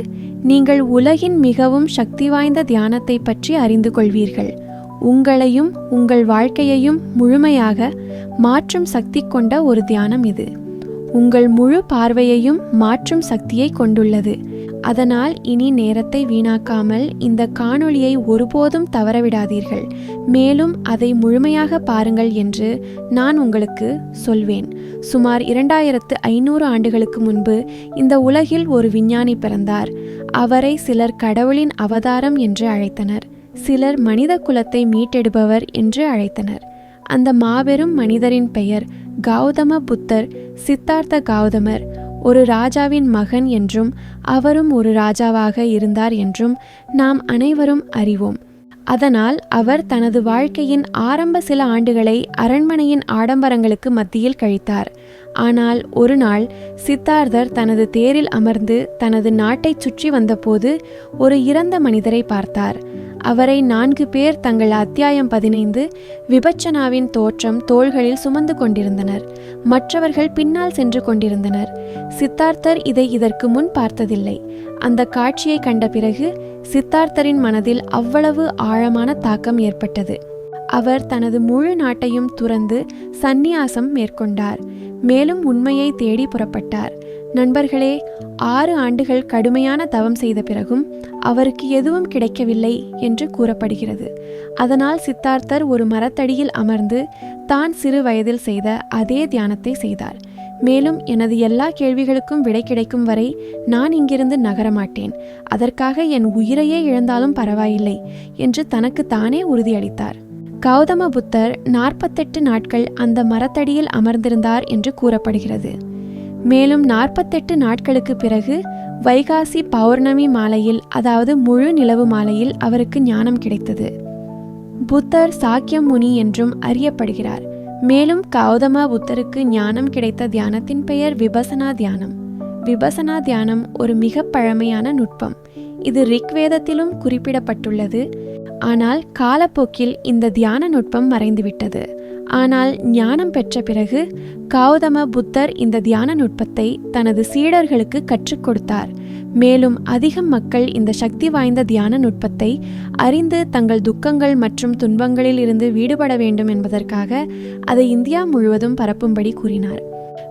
நீங்கள் உலகின் மிகவும் சக்தி வாய்ந்த தியானத்தை பற்றி அறிந்து கொள்வீர்கள். உங்களையும் உங்கள் வாழ்க்கையையும் முழுமையாக மாற்றும் சக்தி கொண்ட ஒரு தியானம் இது. உங்கள் முழு பார்வையையும் மாற்றும் சக்தியை கொண்டுள்ளது. அதனால் இனி நேரத்தை வீணாக்காமல் இந்த காணொளியை ஒருபோதும் தவறவிடாதீர்கள். மேலும் அதை முழுமையாக பாருங்கள் என்று நான் உங்களுக்கு சொல்வேன். சுமார் 2500 ஆண்டுகளுக்கு முன்பு இந்த உலகில் ஒரு விஞ்ஞானி பிறந்தார். அவரை சிலர் கடவுளின் அவதாரம் என்று அழைத்தனர். சிலர் மனித குலத்தை மீட்டெடுப்பவர் என்று அழைத்தனர். அந்த மாபெரும் மனிதரின் பெயர் கௌதம புத்தர். சித்தார்த்த கௌதமர் ஒரு ராஜாவின் மகன் என்றும் அவரும் ஒரு ராஜாவாக இருந்தார் என்றும் நாம் அனைவரும் அறிவோம். அதனால் அவர் தனது வாழ்க்கையின் ஆரம்ப சில ஆண்டுகளை அரண்மனையின் ஆடம்பரங்களுக்கு மத்தியில் கழித்தார். ஆனால் ஒரு நாள் சித்தார்த்தர் தனது தேரில் அமர்ந்து தனது நாட்டை சுற்றி வந்தபோது ஒரு இறந்த மனிதரை பார்த்தார். அவரை 4 பேர் தங்கள் அத்தியாயம் 15 விபச்சனாவின் தோற்றம் தோள்களில் சுமந்து கொண்டிருந்தனர். மற்றவர்கள் பின்னால் சென்று கொண்டிருந்தனர். சித்தார்த்தர் இதை இதற்கு முன் பார்த்ததில்லை. அந்த காட்சியை கண்ட பிறகு சித்தார்த்தரின் மனதில் அவ்வளவு ஆழமான தாக்கம் ஏற்பட்டது. அவர் தனது முழு நாட்டையும் துறந்து சந்நியாசம் மேற்கொண்டார். மேலும் உண்மையை தேடி புறப்பட்டார். நண்பர்களே, 6 ஆண்டுகள் கடுமையான தவம் செய்த பிறகும் அவருக்கு எதுவும் கிடைக்கவில்லை என்று கூறப்படுகிறது. அதனால் சித்தார்த்தர் ஒரு மரத்தடியில் அமர்ந்து தான் சிறு வயதில் செய்த அதே தியானத்தை செய்தார். மேலும் எனது எல்லா கேள்விகளுக்கும் விடை கிடைக்கும் வரை நான் இங்கிருந்து நகரமாட்டேன், அதற்காக என் உயிரையே இழந்தாலும் பரவாயில்லை என்று தனக்கு தானே உறுதியளித்தார். கௌதம புத்தர் 48 நாட்கள் அந்த மரத்தடியில் அமர்ந்திருந்தார் என்று கூறப்படுகிறது. மேலும் 48 நாட்களுக்கு பிறகு வைகாசி பௌர்ணமி மாலையில், அதாவது முழு நிலவு மாலையில் அவருக்கு ஞானம் கிடைத்தது. புத்தர் சாக்கியம் முனி என்றும் அறியப்படுகிறார். மேலும் கௌதம புத்தருக்கு ஞானம் கிடைத்த தியானத்தின் பெயர் விபசனா தியானம். விபசனா தியானம் ஒரு மிக பழமையான நுட்பம். இது ரிக்வேதத்திலும் குறிப்பிடப்பட்டுள்ளது. ஆனால் காலப்போக்கில் இந்த தியான நுட்பம் மறைந்துவிட்டது. ஆனால் ஞானம் பெற்ற பிறகு கௌதம புத்தர் இந்த தியான நுட்பத்தை தனது சீடர்களுக்கு கற்றுக் கொடுத்தார். மேலும் அதிகம் மக்கள் இந்த சக்தி வாய்ந்த தியான நுட்பத்தை அறிந்து தங்கள் துக்கங்கள் மற்றும் துன்பங்களில் இருந்து விடுபட வேண்டும் என்பதற்காக அதை இந்தியா முழுவதும் பரப்பும்படி கூறினார்.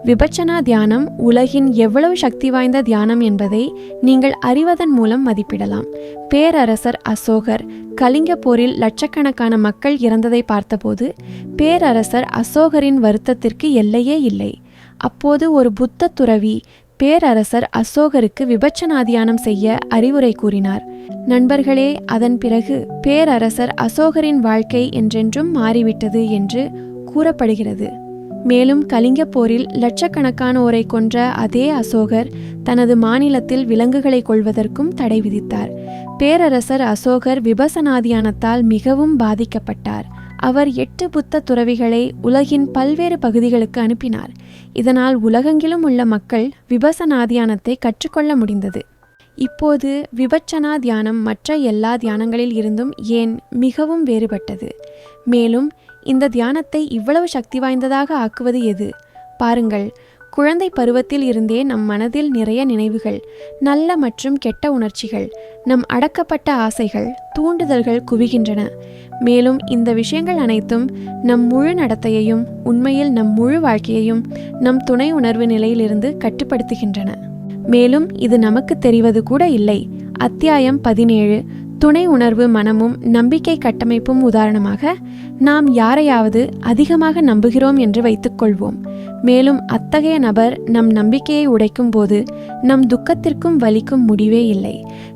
விபச்சனா தியானம் உலகின் எவ்வளவு சக்தி வாய்ந்த தியானம் என்பதை நீங்கள் அறிவதன் மூலம் மதிப்பிடலாம். பேரரசர் அசோகர் கலிங்க போரில் லட்சக்கணக்கான மக்கள் இறந்ததை பார்த்தபோது பேரரசர் அசோகரின் வருத்தத்திற்கு எல்லையே இல்லை. அப்போது ஒரு புத்த துறவி பேரரசர் அசோகருக்கு விபச்சனா தியானம் செய்ய அறிவுரை கூறினார். நண்பர்களே, அதன் பிறகு பேரரசர் அசோகரின் வாழ்க்கை என்றென்றும் மாறிவிட்டது என்று கூறப்படுகிறது. மேலும் கலிங்க போரில் லட்சக்கணக்கானோரை கொன்ற அதே அசோகர் தனது மாநிலத்தில் விலங்குகளை கொல்வதற்கும் தடை விதித்தார். பேரரசர் அசோகர் விபசனாதியானத்தால் மிகவும் பாதிக்கப்பட்டார். அவர் 8 புத்த துறவிகளை உலகின் பல்வேறு பகுதிகளுக்கு அனுப்பினார். இதனால் உலகெங்கிலும் உள்ள மக்கள் விபசனாதியானத்தை கற்றுக்கொள்ள முடிந்தது. இப்போது விபச்சனா தியானம் மற்ற எல்லா தியானங்களில் இருந்தும் ஏன் மிகவும் வேறுபட்டது? மேலும் இந்த தியானத்தை இவ்வளவு சக்தி வாய்ந்ததாக ஆக்குவது எது? பாருங்கள், குழந்தை பருவத்தில் இருந்தே நம் மனதில் நிறைய நினைவுகள், நல்ல மற்றும் கெட்ட உணர்ச்சிகள், நம் அடக்கப்பட்ட ஆசைகள், தூண்டுதல்கள் குவிகின்றன. மேலும் இந்த விஷயங்கள் அனைத்தும் நம் முழு நடத்தையையும், உண்மையில் நம் முழு வாழ்க்கையையும் நம் துணை உணர்வு நிலையிலிருந்து கட்டுப்படுத்துகின்றன. மேலும் இது நமக்கு தெரிவது கூட இல்லை. அத்தியாயம் 17 துணை உணர்வு மனமும் நம்பிக்கை கட்டமைப்பும். உதாரணமாக, நாம் யாரையாவது அதிகமாக நம்புகிறோம் என்று வைத்துக்கொள்வோம். மேலும் அத்தகைய நபர் நம் நம்பிக்கையை உடைக்கும் போது நம் துக்கத்திற்கும் வலிக்கும் முடிவே இல்லை.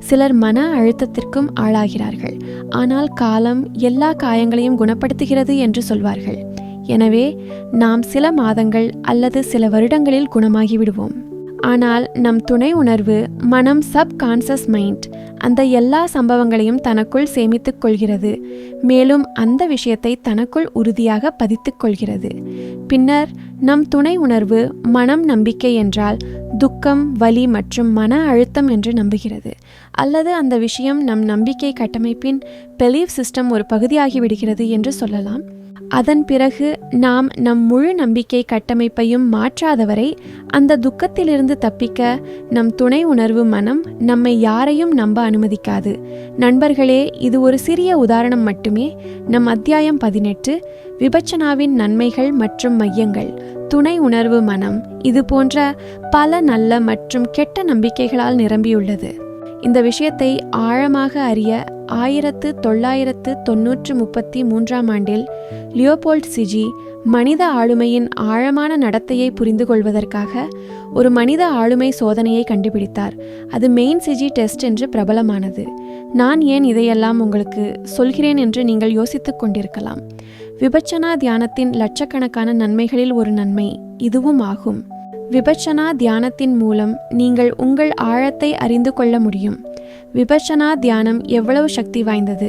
சிலர் மன அழுத்தத்திற்கும் ஆளாகிறார்கள். ஆனால் காலம் எல்லா காயங்களையும் குணப்படுத்துகிறது என்று சொல்வார்கள். எனவே நாம் சில மாதங்கள் அல்லது சில வருடங்களில் குணமாகி விடுவோம். ஆனால் நம் துணை உணர்வு மனம், சப்கான்சஸ் மைண்ட், அந்த எல்லா சம்பவங்களையும் தனக்குள் சேமித்துக் கொள்கிறது. மேலும் அந்த விஷயத்தை தனக்குள் உறுதியாக பதித்துக் கொள்கிறது. பின்னர் நம் துணை உணர்வு மனம் நம்பிக்கை என்றால் துக்கம், வலி மற்றும் மன அழுத்தம் என்று நம்புகிறது. அல்லது அந்த விஷயம் நம் நம்பிக்கை கட்டமைப்பின் பிலீஃப் சிஸ்டம் ஒரு பகுதியாகிவிடுகிறது என்று சொல்லலாம். அதன் பிறகு நாம் நம் முழு நம்பிக்கை கட்டமைப்பையும் மாற்றாதவரை அந்த துக்கத்திலிருந்து தப்பிக்க நம் துணை உணர்வு மனம் நம்மை யாரையும் நம்ப அனுமதிக்காது. நண்பர்களே, இது ஒரு சிறிய உதாரணம் மட்டுமே. நம் அத்தியாயம் 18 விபச்சனாவின் நன்மைகள் மற்றும் மையங்கள், துணை உணர்வு மனம், இது போன்ற பல நல்ல மற்றும் கெட்ட நம்பிக்கைகளால் நிரம்பியுள்ளது. இந்த விஷயத்தை ஆழமாக அறிய 1933 ஆண்டில் லியோபோல்ட் சிஜி மனித ஆளுமையின் ஆழமான நடத்தையை புரிந்து கொள்வதற்காக ஒரு மனித ஆளுமை சோதனையை கண்டுபிடித்தார். அது மெயின் சிஜி டெஸ்ட் என்று பிரபலமானது. நான் ஏன் இதையெல்லாம் உங்களுக்கு சொல்கிறேன் என்று நீங்கள் யோசித்துக் கொண்டிருக்கலாம். விபச்சனா தியானத்தின் லட்சக்கணக்கான நன்மைகளில் ஒரு நன்மை இதுவும் ஆகும். விபச்சனா தியானத்தின் மூலம் நீங்கள் உங்கள் ஆழத்தை அறிந்து கொள்ள முடியும். விபச்சனா தியானம் எவ்வளவு சக்தி வாய்ந்தது,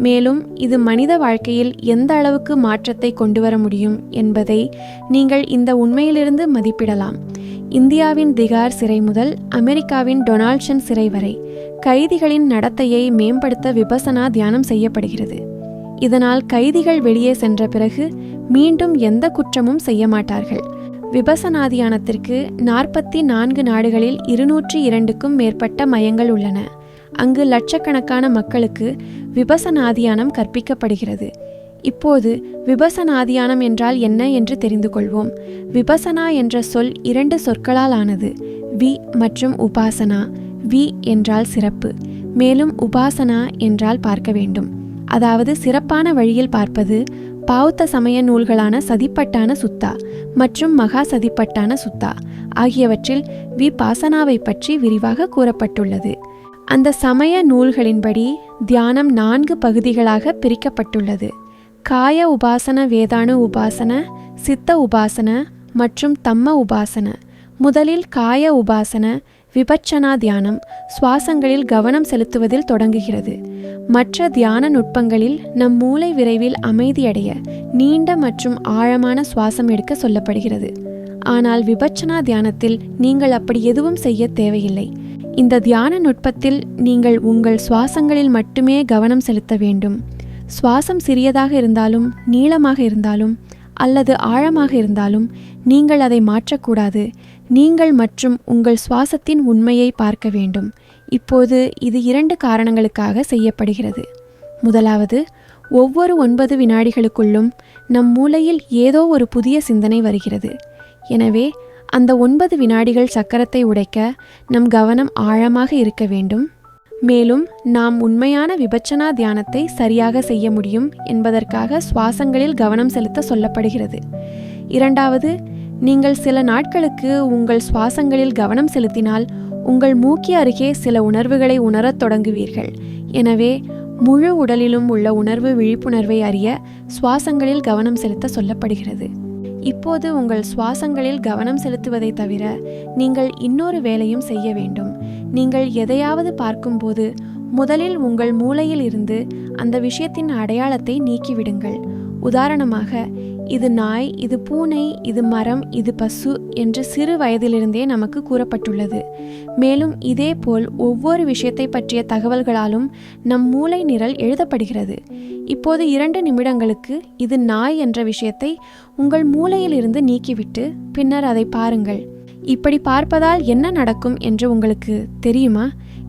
மேலும் இது மனித வாழ்க்கையில் எந்த அளவுக்கு மாற்றத்தை கொண்டு வர முடியும் என்பதை நீங்கள் இந்த உண்மையிலிருந்து மதிப்பிடலாம். இந்தியாவின் திகார் சிறை முதல் அமெரிக்காவின் டொனால்ட்சன் சிறை வரை கைதிகளின் நடத்தையை மேம்படுத்த விபசனா தியானம் செய்யப்படுகிறது. இதனால் கைதிகள் வெளியே சென்ற பிறகு மீண்டும் எந்த குற்றமும் செய்ய மாட்டார்கள். விபசனா தியானத்திற்கு 44 நாடுகளில் 202க்கும் மேற்பட்ட மையங்கள் உள்ளன. அங்கு லட்சக்கணக்கான மக்களுக்கு விபசனா தியானம் கற்பிக்கப்படுகிறது. இப்போது விபசனா தியானம் என்றால் என்ன என்று தெரிந்து கொள்வோம். விபசனா என்ற சொல் 2 சொற்களால் ஆனது. வி மற்றும் உபாசனா. வி என்றால் சிறப்பு, மேலும் உபாசனா என்றால் பார்க்க வேண்டும், அதாவது சிறப்பான வழியில் பார்ப்பது. பௌத்த சமய நூல்களான சதிப்பட்டான சுத்தா மற்றும் மகா சதிப்பட்டான சுத்தா ஆகியவற்றில் விபாசனாவை பற்றி விரிவாக கூறப்பட்டுள்ளது. அந்த சமய நூல்களின்படி தியானம் 4 பகுதிகளாக பிரிக்கப்பட்டுள்ளது. காய உபாசன, வேதாணு உபாசன, சித்த உபாசன மற்றும் தம்ம உபாசன. முதலில் காய உபாசன விபச்சனா தியானம் சுவாசங்களில் கவனம் செலுத்துவதில் தொடங்குகிறது. மற்ற தியான நுட்பங்களில் நம் மூளை விரைவில் அமைதியடைய நீண்ட மற்றும் ஆழமான சுவாசம் எடுக்க சொல்லப்படுகிறது. ஆனால் விபச்சனா தியானத்தில் நீங்கள் அப்படி எதுவும் செய்ய தேவையில்லை. இந்த தியான நுட்பத்தில் நீங்கள் உங்கள் சுவாசங்களில் மட்டுமே கவனம் செலுத்த வேண்டும். சுவாசம் சிறியதாக இருந்தாலும் நீளமாக இருந்தாலும் அல்லது ஆழமாக இருந்தாலும் நீங்கள் அதை மாற்றக்கூடாது. நீங்கள் மற்றும் உங்கள் சுவாசத்தின் உண்மையை பார்க்க வேண்டும். இப்போது இது 2 காரணங்களுக்காக செய்யப்படுகிறது. முதலாவது, ஒவ்வொரு 9 வினாடிகளுக்குள்ளும் நம் மூளையில் ஏதோ ஒரு புதிய சிந்தனை வருகிறது. எனவே அந்த 9 வினாடிகள் சக்கரத்தை உடைக்க நம் கவனம் ஆழமாக இருக்க வேண்டும். மேலும் நாம் உண்மையான விபச்சனா தியானத்தை சரியாக செய்ய முடியும் என்பதற்காக சுவாசங்களில் கவனம் செலுத்த சொல்லப்படுகிறது. இரண்டாவது, நீங்கள் சில நாட்களுக்கு உங்கள் சுவாசங்களில் கவனம் செலுத்தினால் உங்கள் மூக்கு அருகே சில உணர்வுகளை உணரத் தொடங்குவீர்கள். எனவே முழு உடலிலும் உள்ள உணர்வு விழிப்புணர்வை அறிய சுவாசங்களில் கவனம் செலுத்த சொல்லப்படுகிறது. இப்போது உங்கள் சுவாசங்களில் கவனம் செலுத்துவதை தவிர நீங்கள் இன்னொரு வேலையும் செய்ய வேண்டும். நீங்கள் எதையாவது பார்க்கும்போது முதலில் உங்கள் மூளையில் இருந்து அந்த விஷயத்தின் அடையாளத்தை நீக்கிவிடுங்கள். உதாரணமாக, இது நாய், இது பூனை, இது மரம், இது பசு என்று சிறு வயதிலிருந்தே நமக்கு கூறப்பட்டுள்ளது. மேலும் இதேபோல் ஒவ்வொரு விஷயத்தை பற்றிய தகவல்களாலும் நம் மூளை நிரல் எழுதப்படுகிறது. இப்போது 2 நிமிடங்களுக்கு இது நாய் என்ற விஷயத்தை உங்கள் மூளையில் இருந்து நீக்கிவிட்டு பின்னர் அதை பாருங்கள். இப்படி பார்ப்பதால் என்ன நடக்கும் என்று உங்களுக்கு தெரியுமா?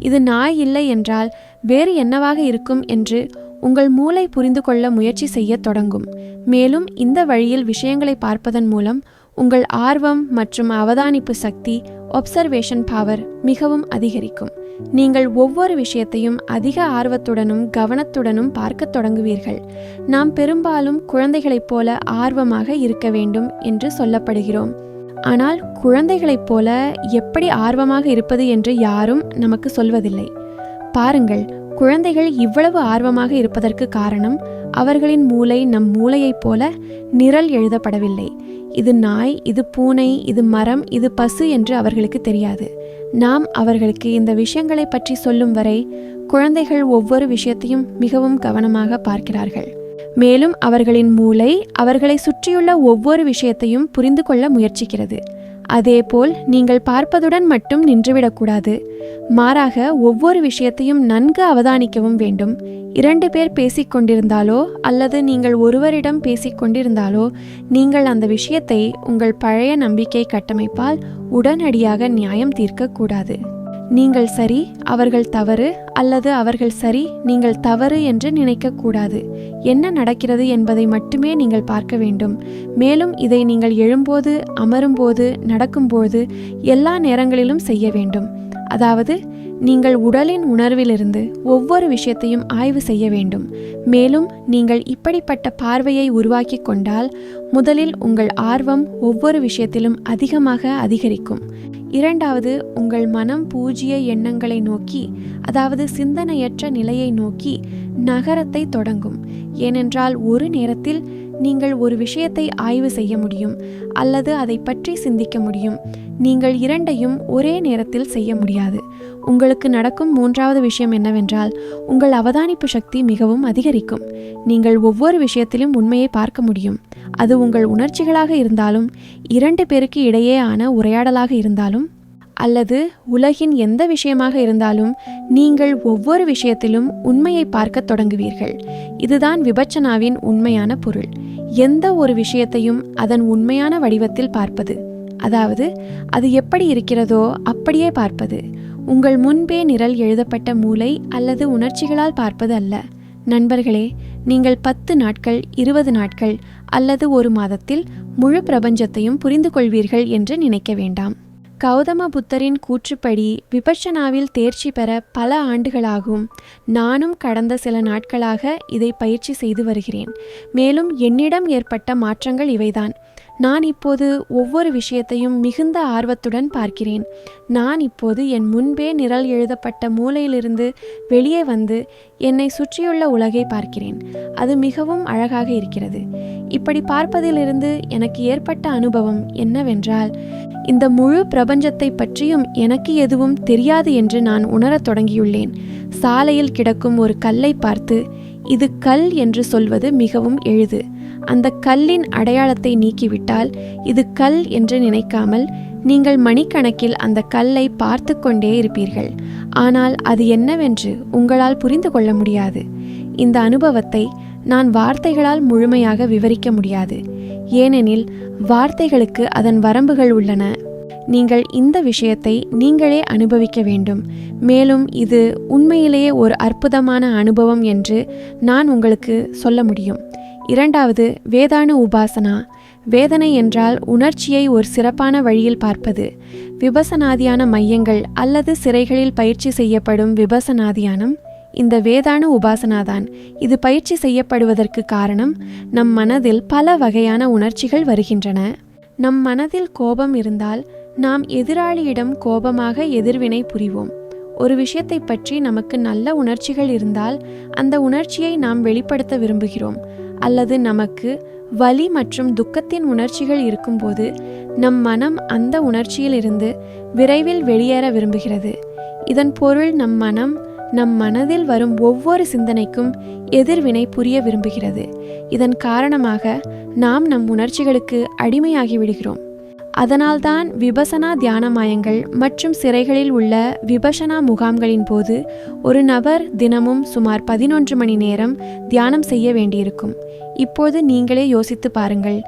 இது நாய் இல்லை என்றால் வேறு என்னவாக இருக்கும் என்று உங்கள் மூளை புரிந்து கொள்ள முயற்சி செய்ய தொடங்கும். மேலும் இந்த வழியில் விஷயங்களை பார்ப்பதன் மூலம் உங்கள் ஆர்வம் மற்றும் அவதானிப்பு சக்தி, ஒப்சர்வேஷன் பவர் மிகவும் அதிகரிக்கும். நீங்கள் ஒவ்வொரு விஷயத்தையும் அதிக ஆர்வத்துடனும் கவனத்துடனும் பார்க்க தொடங்குவீர்கள். நாம் பெரும்பாலும் குழந்தைகளைப் போல ஆர்வமாக இருக்க வேண்டும் என்று சொல்லப்படுகிறோம். ஆனால் குழந்தைகளைப் போல எப்படி ஆர்வமாக இருப்பது என்று யாரும் நமக்கு சொல்வதில்லை. பாருங்கள், குழந்தைகள் இவ்வளவு ஆர்வமாக இருப்பதற்கு காரணம் அவர்களின் மூளை நம் மூளையைப் போல நிரல் எழுதப்படவில்லை. இது நாய், இது பூனை, இது மரம், இது பசு என்று அவர்களுக்கு தெரியாது. நாம் அவர்களுக்கு இந்த விஷயங்களை பற்றி சொல்லும் வரை குழந்தைகள் ஒவ்வொரு விஷயத்தையும் மிகவும் கவனமாக பார்க்கிறார்கள். மேலும் அவர்களின் மூளை அவர்களை சுற்றியுள்ள ஒவ்வொரு விஷயத்தையும் புரிந்து கொள்ள முயற்சிக்கிறது. அதேபோல் நீங்கள் பார்ப்பதுடன் மட்டும் நின்றுவிடக்கூடாது. மாறாக ஒவ்வொரு விஷயத்தையும் நன்கு அவதானிக்கவும் வேண்டும். 2 பேர் பேசிக்கொண்டிருந்தாலோ அல்லது நீங்கள் ஒருவரிடம் பேசிக்கொண்டிருந்தாலோ நீங்கள் அந்த விஷயத்தை உங்கள் பழைய நம்பிக்கை கட்டமைப்பால் உடனடியாக நியாயம் தீர்க்கக்கூடாது. நீங்கள் சரி, அவர்கள் தவறு, அல்லது அவர்கள் சரி, நீங்கள் தவறு என்று நினைக்கக்கூடாது. என்ன நடக்கிறது என்பதை மட்டுமே நீங்கள் பார்க்க வேண்டும். மேலும் இதை நீங்கள் எழும்போது, அமரும்போது, நடக்கும்போது, எல்லா நேரங்களிலும் செய்ய வேண்டும். அதாவது நீங்கள் உடலின் உணர்விலிருந்து ஒவ்வொரு விஷயத்தையும் ஆய்வு செய்ய வேண்டும். மேலும் நீங்கள் இப்படிப்பட்ட பார்வையை உருவாக்கி கொண்டால் முதலில் உங்கள் ஆர்வம் ஒவ்வொரு விஷயத்திலும் அதிகமாக அதிகரிக்கும். இரண்டாவது, உங்கள் மனம் பூஜ்ய எண்ணங்களை நோக்கி, அதாவது சிந்தனையற்ற நிலையை நோக்கி நகரத்தை தொடங்கும். ஏனென்றால் ஒரு நேரத்தில் நீங்கள் ஒரு விஷயத்தை ஆய்வு செய்ய முடியும் அல்லது அதை பற்றி சிந்திக்க முடியும். நீங்கள் இரண்டையும் ஒரே நேரத்தில் செய்ய முடியாது. உங்களுக்கு நடக்கும் மூன்றாவது விஷயம் என்னவென்றால், உங்கள் அவதானிப்பு சக்தி மிகவும் அதிகரிக்கும். நீங்கள் ஒவ்வொரு விஷயத்திலும் உண்மையை பார்க்க முடியும். அது உங்கள் உணர்ச்சிகளாக இருந்தாலும், இரண்டு பேருக்கு இடையேயான உரையாடலாக இருந்தாலும், அல்லது உலகின் எந்த விஷயமாக இருந்தாலும், நீங்கள் ஒவ்வொரு விஷயத்திலும் உண்மையை பார்க்க தொடங்குவீர்கள். இதுதான் விபச்சனாவின் உண்மையான பொருள். எந்த ஒரு விஷயத்தையும் அதன் உண்மையான வடிவத்தில் பார்ப்பது, அதாவது அது எப்படி இருக்கிறதோ அப்படியே பார்ப்பது. உங்கள் முன்பே நிரல் எழுதப்பட்ட மூளை அல்லது உணர்ச்சிகளால் பார்ப்பது அல்ல. நண்பர்களே, நீங்கள் 10 நாட்கள், 20 நாட்கள் அல்லது ஒரு மாதத்தில் முழு பிரபஞ்சத்தையும் புரிந்து கொள்வீர்கள் என்று நினைக்க வேண்டாம். கௌதம புத்தரின் கூற்றுப்படி விபச்சனாவில் தேர்ச்சி பெற பல ஆண்டுகளாகும். நானும் கடந்த சில நாட்களாக இதை பயிற்சி செய்து வருகிறேன். மேலும் என்னிடம் ஏற்பட்ட மாற்றங்கள் இவைதான். நான் இப்போது ஒவ்வொரு விஷயத்தையும் மிகுந்த ஆர்வத்துடன் பார்க்கிறேன். நான் இப்போது என் முன்பே நிரல் எழுதப்பட்ட மூலையிலிருந்து வெளியே வந்து என்னை சுற்றியுள்ள உலகை பார்க்கிறேன். அது மிகவும் அழகாக இருக்கிறது. இப்படி பார்ப்பதிலிருந்து எனக்கு ஏற்பட்ட அனுபவம் என்னவென்றால், இந்த முழு பிரபஞ்சத்தை பற்றியும் எனக்கு எதுவும் தெரியாது என்று நான் உணரத் தொடங்கியுள்ளேன். சாலையில் கிடக்கும் ஒரு கல்லை பார்த்து இது கல் என்று சொல்வது மிகவும் எளிது. அந்த கல்லின் அடையாளத்தை நீக்கிவிட்டால் இது கல் என்று நினைக்காமல் நீங்கள் மணிக்கணக்கில் அந்த கல்லை பார்த்து கொண்டே இருப்பீர்கள். ஆனால் அது என்னவென்று உங்களால் புரிந்து கொள்ள முடியாது. இந்த அனுபவத்தை நான் வார்த்தைகளால் முழுமையாக விவரிக்க முடியாது. ஏனெனில் வார்த்தைகளுக்கு அதன் வரம்புகள் உள்ளன. நீங்கள் இந்த விஷயத்தை நீங்களே அனுபவிக்க வேண்டும். மேலும் இது உண்மையிலேயே ஒரு அற்புதமான அனுபவம் என்று நான் உங்களுக்கு சொல்ல முடியும். இரண்டாவது, வேதாணு உபாசனா. வேதனை என்றால் உணர்ச்சியை ஒரு சிறப்பான வழியில் பார்ப்பது. விபசனாதியான மையங்கள் அல்லது சிறைகளில் பயிற்சி செய்யப்படும் விபசனாதியானம் இந்த வேதாணு உபாசனாதான். இது பயிற்சி செய்யப்படுவதற்கு காரணம், நம் மனதில் பல வகையான உணர்ச்சிகள் வருகின்றன. நம் மனதில் கோபம் இருந்தால் நாம் எதிராளியிடம் கோபமாக எதிர்வினை புரிவோம். ஒரு விஷயத்தை பற்றி நமக்கு நல்ல உணர்ச்சிகள் இருந்தால் அந்த உணர்ச்சியை நாம் வெளிப்படுத்த விரும்புகிறோம். அல்லது நமக்கு வலி மற்றும் துக்கத்தின் உணர்ச்சிகள் இருக்கும்போது நம் மனம் அந்த உணர்ச்சியிலிருந்து விரைவில் வெளியேற விரும்புகிறது. இதன் பொருள் நம் மனதில் வரும் ஒவ்வொரு சிந்தனைக்கும் எதிர்வினை புரிய விரும்புகிறது. இதன் காரணமாக நாம் நம் உணர்ச்சிகளுக்கு அடிமையாகி விடுகிறோம். அதனால்தான் விபசனா தியானமாயங்கள் மற்றும் சிறைகளில் உள்ள விபசனா முகாம்களின் போது ஒரு நபர் தினமும் சுமார் 11 மணி நேரம் தியானம் செய்ய வேண்டியிருக்கும். இப்போது நீங்களே யோசித்து பாருங்கள்.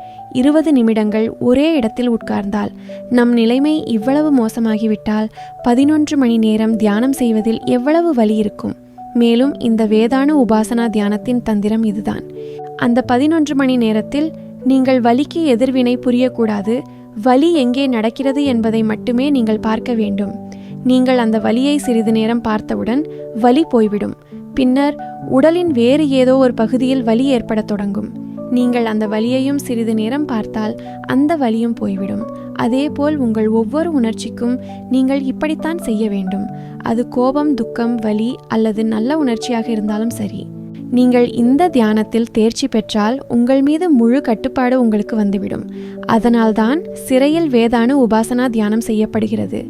20 நிமிடங்கள் ஒரே இடத்தில் உட்கார்ந்தால் நம் நிலைமை இவ்வளவு மோசமாகிவிட்டால் 11 மணி நேரம் தியானம் செய்வதில் எவ்வளவு வலி இருக்கும். மேலும் இந்த வேதாணு உபாசனா தியானத்தின் தந்திரம் இதுதான். அந்த 11 மணி நேரத்தில் நீங்கள் வலிக்கு எதிர்வினை புரியக்கூடாது. வலி எங்கே நடக்கிறது என்பதை மட்டுமே நீங்கள் பார்க்க வேண்டும். நீங்கள் அந்த வலியை சிறிது நேரம் பார்த்தவுடன் வலி போய்விடும். பின்னர் உடலின் வேறு ஏதோ ஒரு பகுதியில் வலி ஏற்பட தொடங்கும். நீங்கள் அந்த வலியையும் சிறிது நேரம் பார்த்தால் அந்த வலியும் போய்விடும். அதேபோல் உங்கள் ஒவ்வொரு உணர்ச்சிக்கும் நீங்கள் இப்படித்தான் செய்ய வேண்டும். அது கோபம், துக்கம், வலி அல்லது நல்ல உணர்ச்சியாக இருந்தாலும் சரி. நீங்கள் இந்த தியானத்தில் தேர்ச்சி பெற்றால் உங்கள் மீது முழு கட்டுப்பாடு உங்களுக்கு வந்துவிடும். அதனால்தான் சிறையில் வேதாணு உபாசனா தியானம் செய்யப்படுகிறது.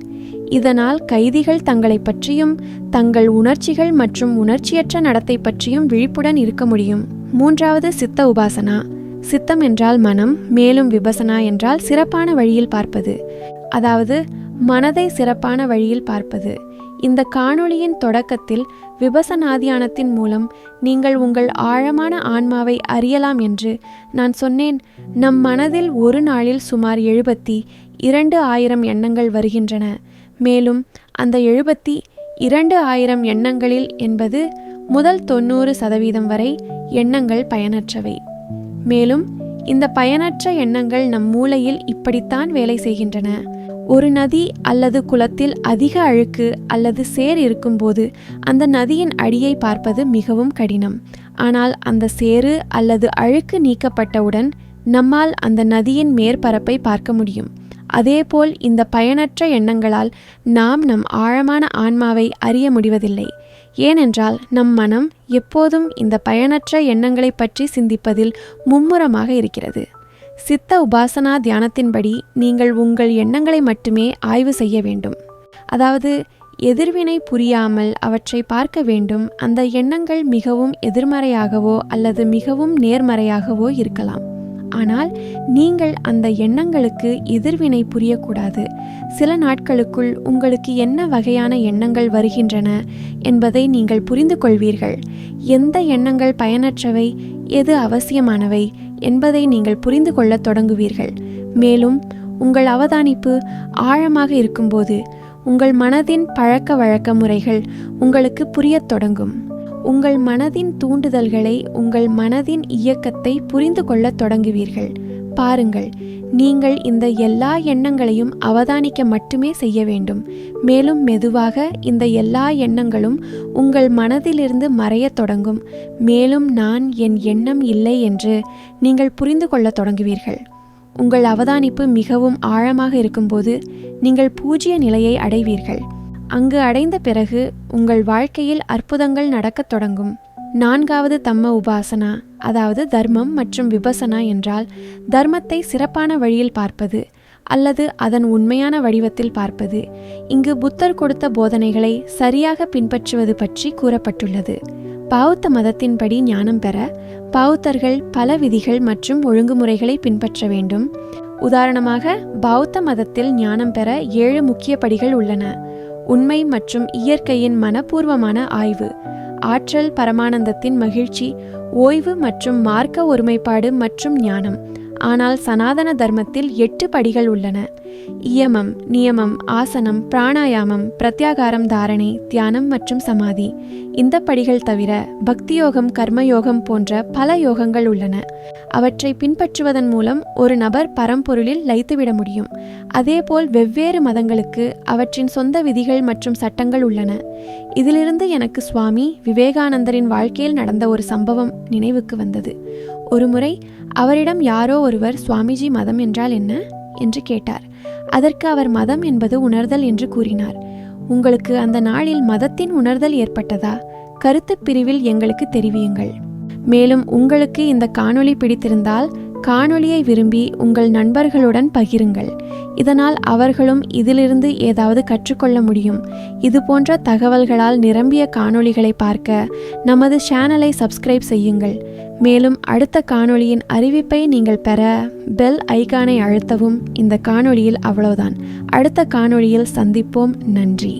இதனால் கைதிகள் தங்களை பற்றியும் தங்கள் உணர்ச்சிகள் மற்றும் உணர்ச்சியற்ற நடத்தை பற்றியும் விழிப்புடன் இருக்க முடியும். மூன்றாவது, சித்த உபாசனா. சித்தம் என்றால் மனம், மேலும் விபசனா என்றால் சிறப்பான வழியில் பார்ப்பது, அதாவது மனதை சிறப்பான வழியில் பார்ப்பது. இந்த காணொளியின் தொடக்கத்தில் விபசனாதியானத்தின் மூலம் நீங்கள் உங்கள் ஆழமான ஆன்மாவை அறியலாம் என்று நான் சொன்னேன். நம் மனதில் ஒரு நாளில் சுமார் 72,000 எண்ணங்கள் வருகின்றன. மேலும் அந்த 72,000 எண்ணங்களில் என்பது முதல் 90% வரை எண்ணங்கள் பயனற்றவை. மேலும் இந்த பயனற்ற எண்ணங்கள் நம் மூளையில் இப்படித்தான் வேலை செய்கின்றன. ஒரு நதி அல்லது குளத்தில் அதிக அழுக்கு அல்லது சேர் இருக்கும்போது அந்த நதியின் அடியை பார்ப்பது மிகவும் கடினம். ஆனால் அந்த சேறு அல்லது அழுக்கு நீக்கப்பட்டவுடன் நம்மால் அந்த நதியின் மேற்பரப்பை பார்க்க முடியும். அதேபோல் இந்த பயனற்ற எண்ணங்களால் நாம் நம் ஆழமான ஆன்மாவை அறிய முடிவதில்லை. ஏனென்றால் நம் மனம் எப்போதும் இந்த பயனற்ற எண்ணங்களை பற்றி சிந்திப்பதில் மும்முரமாக இருக்கிறது. சித்த உபாசனா தியானத்தின்படி நீங்கள் உங்கள் எண்ணங்களை மட்டுமே ஆய்வு செய்ய வேண்டும். அதாவது எதிர்வினை புரியாமல் அவற்றை பார்க்க வேண்டும். அந்த எண்ணங்கள் மிகவும் எதிர்மறையாகவோ அல்லது மிகவும் நேர்மறையாகவோ இருக்கலாம். ஆனால் நீங்கள் அந்த எண்ணங்களுக்கு எதிர்வினை புரியக்கூடாது. சில நாட்களுக்குள் உங்களுக்கு என்ன வகையான எண்ணங்கள் வருகின்றன என்பதை நீங்கள் புரிந்து கொள்வீர்கள். எந்த எண்ணங்கள் பயனற்றவை, எது அவசியமானவை என்பதை நீங்கள் புரிந்து கொள்ளத் தொடங்குவீர்கள். மேலும் உங்கள் அவதானிப்பு ஆழமாக இருக்கும்போது உங்கள் மனதின் பழக்க வழக்க முறைகள் உங்களுக்கு புரியத் தொடங்கும். உங்கள் மனதின் தூண்டுதல்களை, உங்கள் மனதின் இயக்கத்தை புரிந்து கொள்ளத் தொடங்குவீர்கள். பாருங்கள், நீங்கள் இந்த எல்லா எண்ணங்களையும் அவதானிக்க மட்டுமே செய்ய வேண்டும். மேலும் மெதுவாக இந்த எல்லா எண்ணங்களும் உங்கள் மனதிலிருந்து மறையத் தொடங்கும். மேலும் நான் என் எண்ணம் இல்லை என்று நீங்கள் புரிந்து கொள்ளத் தொடங்குவீர்கள். உங்கள் அவதானிப்பு மிகவும் ஆழமாக இருக்கும்போது நீங்கள் பூஜ்ய நிலையை அடைவீர்கள். அங்கு அடைந்த பிறகு உங்கள் வாழ்க்கையில் அற்புதங்கள் நடக்கத் தொடங்கும். 4வது தம்ம உபாசனா, அதாவது தர்மம் மற்றும் விபசனா என்றால் தர்மத்தை சிறப்பான வழியில் பார்ப்பது அல்லது அதன் உண்மையான வடிவத்தில் பார்ப்பது. இங்கு புத்தர் கொடுத்த போதனைகளை சரியாக பின்பற்றுவது பற்றி கூறப்பட்டுள்ளது. பௌத்த மதத்தின்படி ஞானம் பெற பௌத்தர்கள் பல விதிகள் மற்றும் ஒழுங்குமுறைகளை பின்பற்ற வேண்டும். உதாரணமாக, பௌத்த மதத்தில் ஞானம் பெற 7 முக்கிய படிகள் உள்ளன. உண்மை மற்றும் இயற்கையின் மனப்பூர்வமான ஆய்வு, ஆற்றல் பரமானந்தத்தின் மகிழ்ச்சி, ஓய்வு மற்றும் மார்க்க ஒருமைப்பாடு மற்றும் ஞானம். ஆனால் சனாதன தர்மத்தில் 8 படிகள் உள்ளன. இயமம், நியமம், ஆசனம், பிராணாயாமம், பிரத்யாகாரம், தாரணை, தியானம் மற்றும் சமாதி. இந்த படிகள் தவிர பக்தியோகம், கர்மயோகம் போன்ற பல யோகங்கள் உள்ளன. அவற்றை பின்பற்றுவதன் மூலம் ஒரு நபர் பரம்பொருளில் லயித்துவிட முடியும். அதேபோல் வெவ்வேறு மதங்களுக்கு அவற்றின் சொந்த விதிகள் மற்றும் சட்டங்கள் உள்ளன. இதிலிருந்து எனக்கு சுவாமி விவேகானந்தரின் வாழ்க்கையில் நடந்த ஒரு சம்பவம் நினைவுக்கு வந்தது. ஒருமுறை அவரிடம் யாரோ ஒருவர், சுவாமிஜி, மதம் என்றால் என்ன என்று கேட்டார். அதற்கு அவர் மதம் என்பது உணர்தல் என்று கூறினார். உங்களுக்கு அந்த நாளில் மதத்தின் உணர்தல் ஏற்பட்டதா? கருத்து பிரிவில் எங்களுக்கு தெரிவியுங்கள். மேலும் உங்களுக்கு இந்த காணொளி பிடித்திருந்தால் காணொளியை விரும்பி உங்கள் நண்பர்களுடன் பகிருங்கள். இதனால் அவர்களும் இதிலிருந்து ஏதாவது கற்றுக்கொள்ள முடியும். இது போன்ற தகவல்களால் நிரம்பிய காணொளிகளை பார்க்க நமது சேனலை சப்ஸ்கிரைப் செய்யுங்கள். மேலும் அடுத்த காணொளியின் அறிவிப்பை நீங்கள் பெற பெல் ஐகானை அழுத்தவும். இந்த காணொளியில் அவ்வளவுதான். அடுத்த காணொளியில் சந்திப்போம். நன்றி.